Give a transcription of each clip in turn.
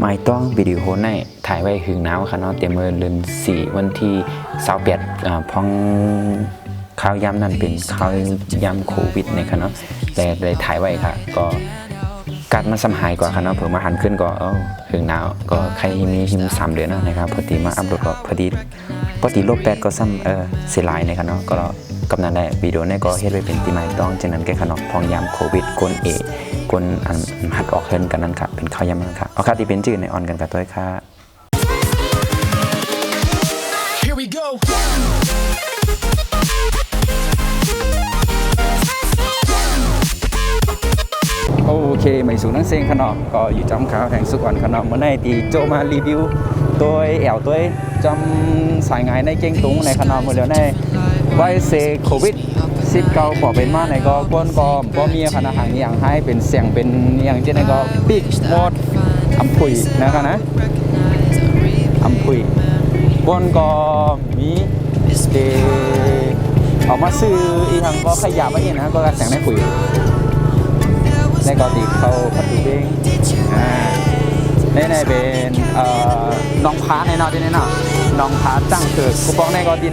ไม่ต้องวิดีโอในถ่ายไว้หึงหนาวค่ะเนาะเตรียมเดือน4วันที่28พ้องข้าวยำนั่นเป็นข้าวยำโควิดในค่ะเนาะแต่ได้ถ่ายไว้ค่ะก็การมันสำหายกว่าค่ะเนาะเผื่อมาหันขึ้นก็หึงหนาวก็ใครมีหิม3 เดือนนะครับพอดีมาอัพโหลดก็พอดีลบ8ก็ซ้ำเสียลายในค่ะเนาะก็กำนันได้วิดีโอในก็เฮ็ดไว้เป็นตีไม้ต้องจากนั้นแก้ค่ะเนาะพองยำโควิดกลกลอันหัดออกเฮิรนกันนั่นค่ะเป็นข้าวยำนั่นค่ะเอาค่ะที่เป็นจื่อในออนกันกับตัวค่ะHere we go. โอเคไม่สูงนั่งเซ็งขนมก็อยู่จอมขาวแห่งสุกวันขนมเมื่อในตีโจมารีวิวตัวแอวตัวจำสายงานในเก่งตุงในขนมเมื่อเดียวในไวเซโควิด19ปอเป็นมาในก็ก้นก็มีพนักงานอย่างให้เป็นเสียงเป็นอย่างเช่นในก็ปิกหมดอำพุยนะครับนะอำพุยก้นก็มีเดออกมาซื้ออีกทางก็ขยับไปอีกนะก็กระแสงในปุ๋ยในกอติเขาพัดดูเด้งในเป็นน้องพาในนอที่นี่เนาะน้องพาตั้งเกิดคูปองในกอติ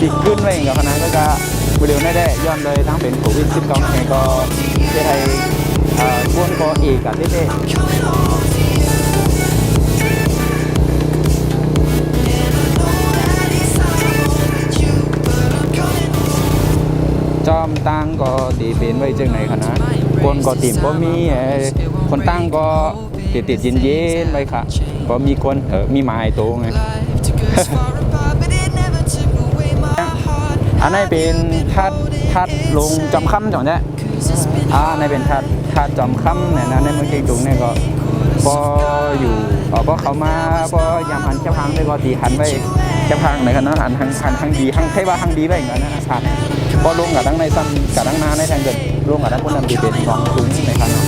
ติดขึ้นไว้กับคณะก็จะบริเวณได้ย้อนเลยทั้งเป็นโควิด19ในก็จะให้กวนก็เอกกับเต้จอมตั้งก็ตีเป็นไว้จังไหนคณะคนก็ติ่มก็มีคนตั้งก็ติดเย็นๆไว้ค่ะก็มีคนมีไม้โตไง อันนี้เป็นทัดลงจอมค่ำจังเนี่ยในเป็นทัดจอมค่ำเนี่ยนะในเมืองเก่งตุงเนี่ยก็พออยู่พอเขามาพอยามหันเจ้าพังได้ก็ตีหันไปเจ้าพังในขณะหันทางดีทางใช่ว่าทางดีไปอย่างนั้นนะทัดพอลงกับทั้งในซ้ำกับทั้งนาในทางเดินลงกับทั้งคนนั้นดีเป็นของตุงในขณะ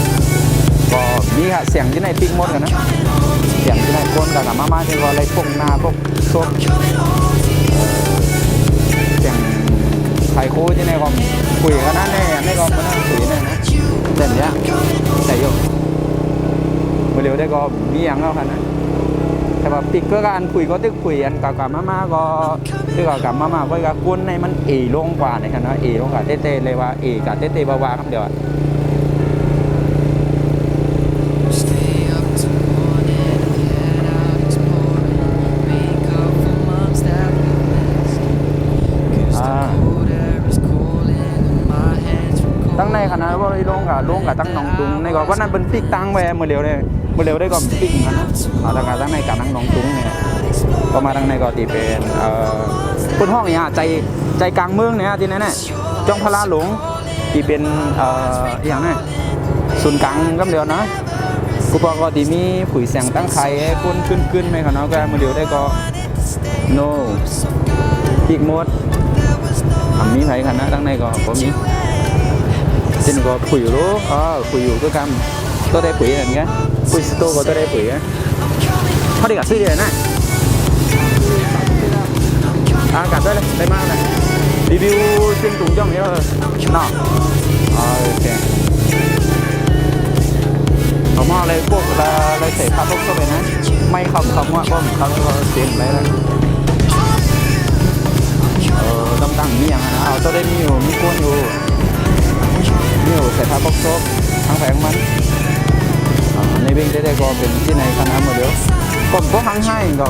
ก็มีค่ะเสียงที่ในปิ๊กมดกันนะเสียงที่ในก้นกับมาที่ก็อะไรพวกนาพวกโซกเสียงไข่คู่ที่ในก็คุยกันนั่นแน่ในก็มานั่งคุยเนี่ยนะแต่เนี้ยแต่โยเมื่อเร็วได้ก็มีอย่างเอาค่ะนะแต่ว่าปิดก็การคุยก็ตึกคุยอันกับมาก็ตึกกับมาก็กับก้นในมันลงกว่าในขณะลงกว่าเต้เลยว่ากับเต้บาวาครับเดี๋ยวตั้งในคณะว่าลงกับตั้งน้องตุงในก็นั้นเป็นปิกตั้งไว้เมื่อเร็วได้ก็ปิกนะแต่การตั้งในกับตั้งน้องตุงเนี่ยก็มาตั้งในก็ตีเป็นคนห้องเนี่ยใจกลางเมืองเนี่ยที่นั่นน่ะจงพลาหลงที่เป็นอย่างนั้นศูนย์กลางก็เดียวนะกูบอกก็ตีมีผุยเสียงตั้งไข่คนขึ้นไหมคณะก็เมื่อเร็วได้ก็โนปิกมดมีไผ่คณะตั้งในก็มีเช่นก็คุยรู้คุยอยู่ก็ทำตัวได้ปุ๋ยอะไรเงี้ยปุ๋ยสโตก็ตัวได้ปุ๋ยเขาได้กับซื้อเดียวนะกัดด้วยเลยได้มากเลยรีวิวจริงถุงย่องเยอะเนาะโอเคผมเอาเลยพวกเลยใส่ผ้าพวกเข้าไปนะไม่คำว่าพวกเขาเสียงอะไรนะตั้งมีอย่างนะเอาตัวได้มีอยู่มีก้นอยู่นี่ใส่ผ้าปกซบทั้งแผงมันในเบ้งได้ก็เป็นที่ในคณะมาเดียวผมก็ทั้งให้ก็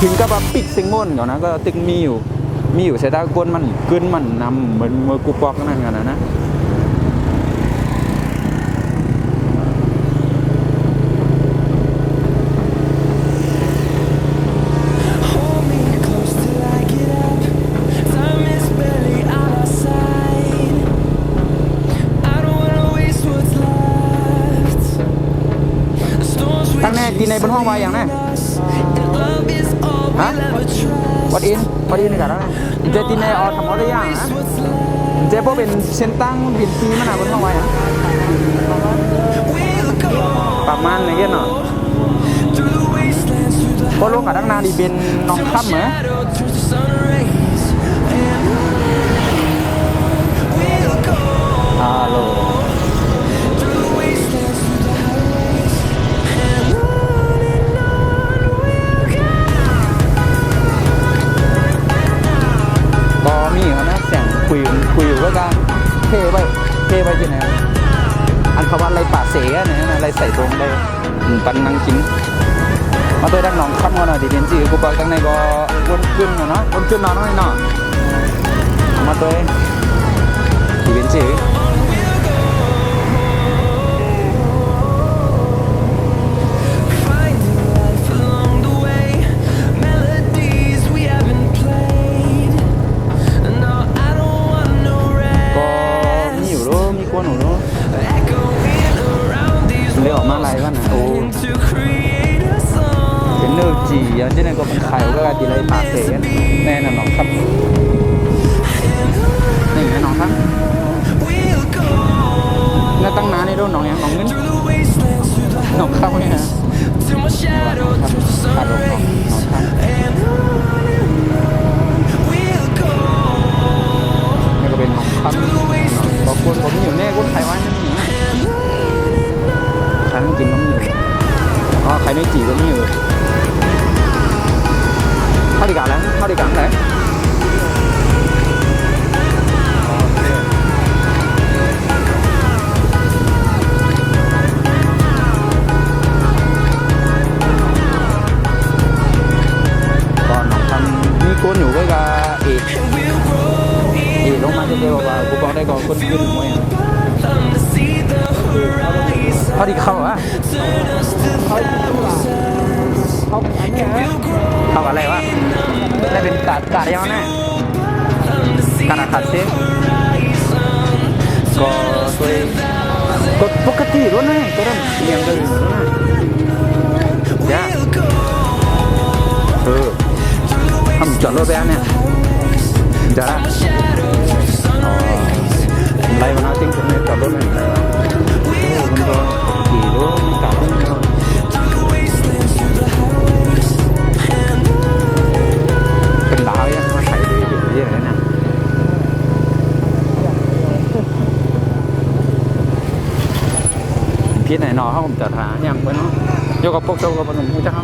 ถึงกับว่าปิกซิงม่นก่อนนะก็ตึกมีอยู่ใส่ตาก้นมันกึ้นมันนำเหมือนมือกูปอกนั่นกันนะตั้งแน่กินในบนห้องไว้อย่างแน่ฮะวัดอินนี่กันแล้วเจตินในออทำอะไรอย่างนะเจ๊พวกเป็นเส้นตั้งเป็นปีมันบนห้องไว้อะประมาณอะไรเงี้ยเนาะพอลงกับตั้งนานดีเป็นน้องค่ำเหรอฮัลโหล เลยปันนั่งกินมาตัวดังหนองคำกันหน่อยดิเป็นสิกูบอกตั้งในก็วนขึ้นเนาะวนขึ้นนอนน้อยเนาะมาตัวดิเป็นสิเรียกออกมาอะไรบ้างนะโอ้เป็นเนื้อจีอย่างที่นั่นก็เป็นไข่ก็ดีเลยปากเสียแน่นอนน้องครับนี่ไงน้องครับน่าตั้งนานในโดนน้องยังน้องเงินน้องเข้าเนี่ยนะขาดลงน้องครับนี่ก็เป็นน้องครับบางคนผมอยู่แน่กุ้งไข่ไว้นั่นนี่ใครต้องกินน้ำอยู่อ๋อใครไม่จีก็ไม่อยู่เข้าดีกันแล้วเข้าดีกันเลยก่อนน้องทำมีก้นอยู่ด้วยกับเอกลงมาจะเดียวว่ากูบอกได้ก่อนก้นขึ้นมวยเขาดีเข้าอ่ะเข้าอะไรวะได้เป็นกาดยังไงกาดขาดเสียก็ตัวก็ปกติรู้นะก็ต้องเลี้ยงกันอยู่นะย่าทำจอดรถไปเนี่ยจ้าไล่มาหน้าติ้งตรงนี้จอดรถเลยมันก็ขี่รถกลับขึ้นเป็นดาวยังมาใส่ดีเยอะเลยนะพี่ไหนนอเขาผมจะทาอย่างเหมือนโยกับพวกเจ้ากับขนมผู้เจ้า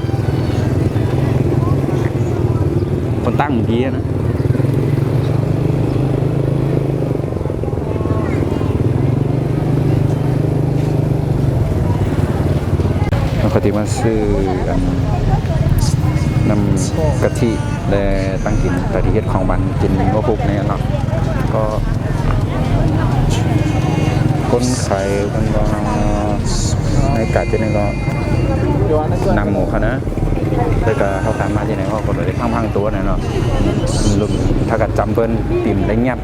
คนตั้งดีนะปกติมาซื้อนำกะทิและตั้งกินแต่ที่เฮ็ดของบันกินว่าพุกเนี่ยเนาะก็ก้นไข่มันก็ในกาดที่นี่ก็นำหมูเขานะแล้วก็เขาทำมาที่ไหนก็คนเลยพังๆตัวเนี่ยเนาะลุมถ้ากัดจำเปิ้นติ่มได้เงียบ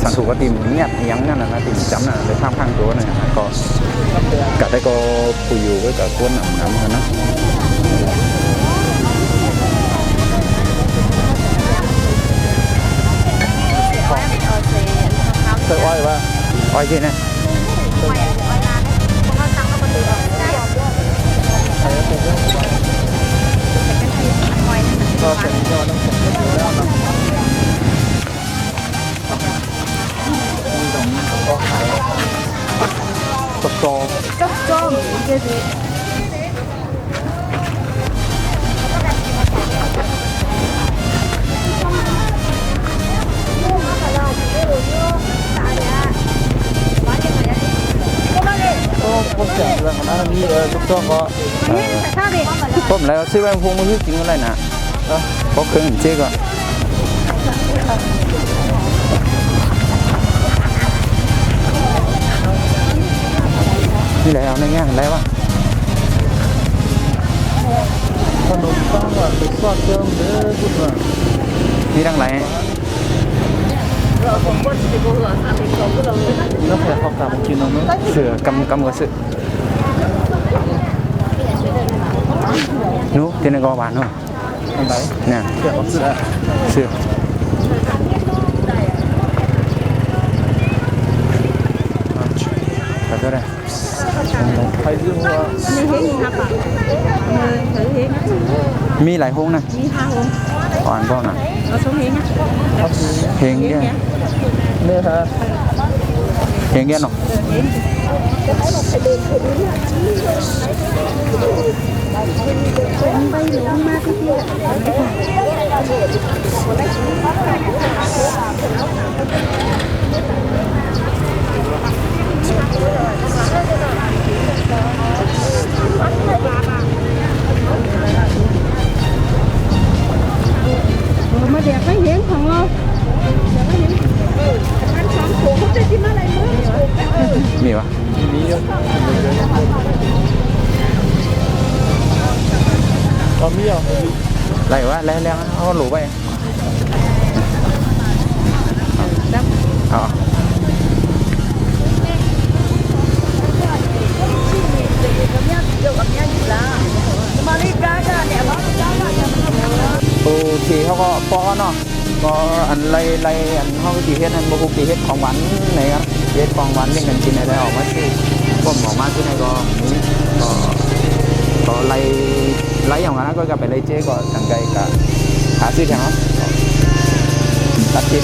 สังถูกก็ติ่มเงียบยังนั่นนะติ่มจำน่ะเลยพังๆตัวเนี่ยก็กัดได้ก็ปุยอยู่ไว้กับก้นน้ำเขานะเคยอ้อยว่าอ้อยที่ไหนก็เป็นยอดน้ำแข็งแล้วเนาะก็ขายกับโจ이게ก็เสียงเรื่องนั้นนี่ทุกช่วงก็ผมแล้วซื้อแมงพงมาซื้อกินอะไรนะก็เครื่องเจ๊ก็นี่แหละเอาในแง่อะไรวะขนมปังอ่ะเป็นซอสเติมเด้อคุณว่านี่ดังไรแล้วแค่เขากลับกินเอาเนาะเสือกำก็เสือนู้ที่ในกอบานเนาะอันไหนเนี่ยเสือเสือขอโทษนะใครซื้อหัวมีหลายห้องนะมี5ห้องอ่านก็นะเอา2เฮงนะเฮงเนี่ยฮะเฮงแก่เนาะไปหลงมากที่ มาเดี๋ยวไม่เห็นของเราเดี๋ยวไม่เห็นมันสองถุงเขาจะกินอะไรมั้ง มีวะ có miêu ไรวะแล้วเขาหลูไปเอา โอเคเขาก็พอเนาะก็อันไรอันเขากี่เฮ็ดอันบุกกี่เฮ็ดของหวานไหนครับเฮ็ดของหวานเล่นกันกินอะไรออกมาที่พวกหมอมาที่ไหนก็นี้ก็ไล่อย่างนั้นก็กลับไปไล่เจ๊ก็ทางไกลกับหาซื้อแข่งเนาะตัดทิป